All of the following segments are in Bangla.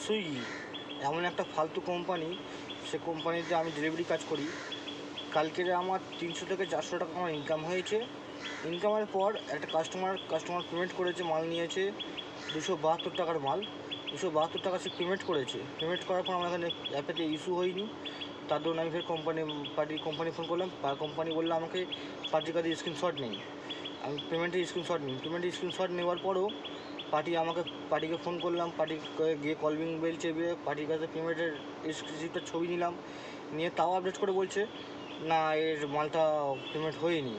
সুইগি এমন একটা ফালতু কোম্পানি, সে কোম্পানিতে আমি ডেলিভারি কাজ করি। কালকের আমার 300 থেকে 400 টাকা আমার ইনকাম হয়েছে। ইনকামের পর একটা কাস্টমার পেমেন্ট করেছে, মাল নিয়েছে 272 টাকার মাল। 272 টাকা সে পেমেন্ট করেছে। পেমেন্ট করার পর আমার এখানে অ্যাপেতে ইস্যু হয়নি। তার দরুন আমি ফের কোম্পানি ফোন করলাম। কোম্পানি বললো আমাকে পার্টির কাছে স্ক্রিনশট নেই। আমি পেমেন্টের স্ক্রিনশট নেওয়ার পরও পার্টিকে ফোন করলাম। পার্টি গিয়ে কলিং বেল চেপে পার্টির কাছে পেমেন্টের রিসিপ্টের ছবি নিলাম, নিয়ে তাও আপডেট করে বলছে না, এর মালটা পেমেন্ট হয়নি।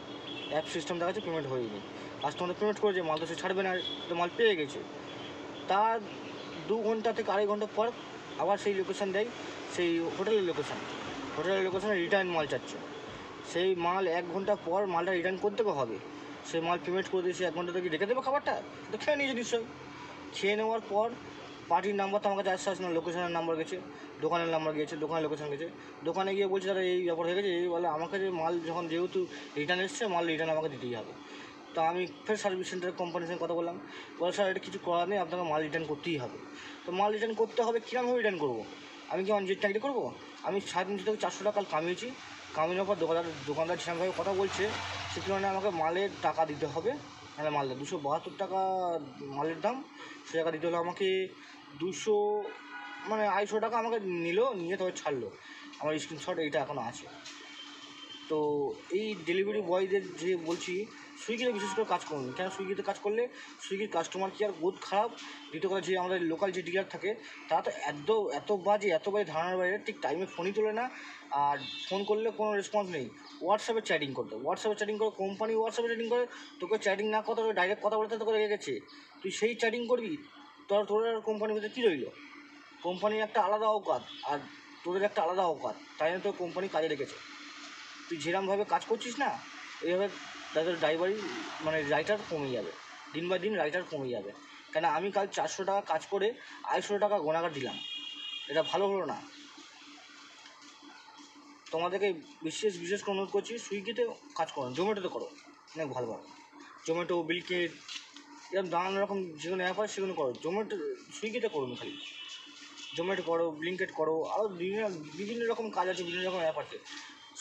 অ্যাপ সিস্টেম দেখাচ্ছে পেমেন্ট হয়নি। কাস্টমার পেমেন্ট করেছে, মাল তো সে ছাড়বে না, তো মাল পেয়ে গেছে। তার 2 ঘন্টা থেকে 2.5 ঘন্টা পর আবার সেই লোকেশান দেয়, সেই হোটেলের লোকেশানে রিটার্ন মাল চাচ্ছে। সেই মাল 1 ঘন্টা পর মালটা রিটার্ন করতে হবে। সেই মাল পেমেন্ট করে দিয়েছে, 1 ঘন্টা থেকে রেখে দেবে খাবারটা, তো খেয়ে নিয়েছে নিশ্চয়ই। খেয়ে নেওয়ার পর পার্টির নাম্বার তো আমার কাছে আসছে না, লোকেশনের নাম্বার গেছে, দোকানের নাম্বার গিয়েছে, দোকানের লোকেশন গেছে। দোকানে গিয়ে বলছে দাদা এই ব্যাপার হয়ে গেছে, এই বলে আমাকে যে মাল যখন যেহেতু রিটার্ন এসছে, মাল রিটার্ন আমাকে দিতেই হবে। তো আমি ফের সার্ভিস সেন্টারের কোম্পানির সঙ্গে কথা বললাম। বলে স্যার এটা কিছু করার নেই, আপনাকে মাল রিটার্ন করতেই হবে। তো মাল রিটার্ন করতে হবে, কীরকমভাবে রিটার্ন করবো? আমি কি অনজেট চাকরি করবো? আমি 350 থেকে 400 টাকা কামিয়েছি। কামানোর পর দোকানদার যেরকমভাবে কথা বলছে, সে তুলনায় আমাকে মালের টাকা দিতে হবে। মানে মালটা 272 টাকা মালের দাম, সে টাকা দিতে হলো আমাকে 200, মানে 250 টাকা আমাকে নিয়ে তবে ছাড়লো। আমার স্ক্রিনশট এইটা এখনও আছে। তো এই ডেলিভারি বয়দের যে বলছি, সুইগিতে বিশেষ করে কাজ করুন। কেন সুইগিতে কাজ করলে সুইগির কাস্টমার কেয়ার বহুত খারাপ। দ্বিতীয় কথা, যে আমাদের লোকাল যে ডিলার থাকে তারা তো এত বাজে ধারণার বাইরে, ঠিক টাইমে ফোনই তোলে না। আর ফোন করলে কোনো রেসপন্স নেই। হোয়াটসঅ্যাপে চ্যাটিং করে, কোম্পানি হোয়াটসঅ্যাপে চ্যাটিং করে। তোকে চ্যাটিং না করতে, তোকে ডাইরেক্ট কথা বলতে তোকে রেগে গেছে, তুই সেই চ্যাটিং করবি? তোর আর কোম্পানির মধ্যে কী রইল? কোম্পানির একটা আলাদা অকাত আর তোদের একটা আলাদা অকাত, তাই না? তোর কোম্পানি কাজে রেখেছে। তুই যেরকমভাবে কাজ করছিস না, এইভাবে তাদের রাইটার কমে যাবে, দিন বাই দিন রাইটার কমে যাবে। কেন আমি কাল 400 টাকা কাজ করে 250 টাকা গোনাগার দিলাম, এটা ভালো হলো না? তোমাদেরকে বিশেষ করে অনুরোধ করছি, সুইগিতে কাজ করো, জোম্যাটোতে করো, অনেক ভালো। জোম্যাটো, ব্লিঙ্কিট, এরকম নানান রকম যে কোনো অ্যাপ হয় সেগুলো করো। সুইগিতে করুন খালি। জোম্যাটো করো, ব্লিঙ্কিট করো, আরও বিভিন্ন রকম কাজ আছে, বিভিন্ন রকম অ্যাপ আছে।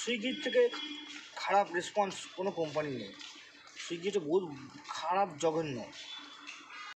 সুইগির থেকে খারাপ রেসপন্স কোনো কোম্পানি নেই। সুইগি হচ্ছে বহুত খারাপ, জঘন্য।